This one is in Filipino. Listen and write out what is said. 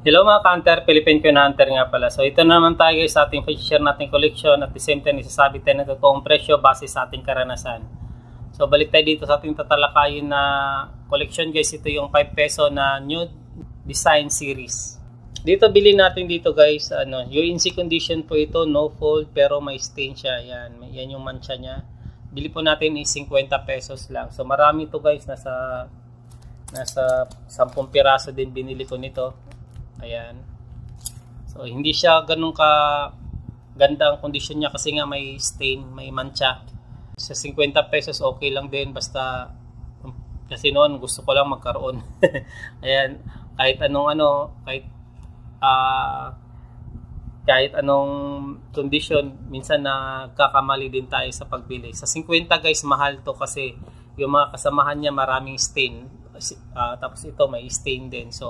Hello mga ka-hunter, Philippine Coin Hunter nga pala. So ito naman tayo guys sa ating share nating collection at the same time isasabi tayo ng totoong presyo base sa ating karanasan. So balik tayo dito sa ating tatalakayin na collection guys. Ito yung 5 peso na nude design series. Dito bilhin natin dito guys, UNC condition po ito, no fold pero may stain siya. Yan yung mancha niya. Bili po natin is 50 pesos lang. So marami to guys, nasa 10 piraso din binili ko nito. Ayan. So hindi siya ganun ka ganda ang kondisyon niya kasi nga may stain, may mancha. Sa 50 pesos okay lang din basta kasi noon gusto ko lang magkaroon. Ayan, kahit kahit anong condition, minsan nagkakamali din tayo sa pagbili. Sa 50 guys, mahal to kasi yung mga kasamahan niya maraming stain. Tapos ito may stain din. So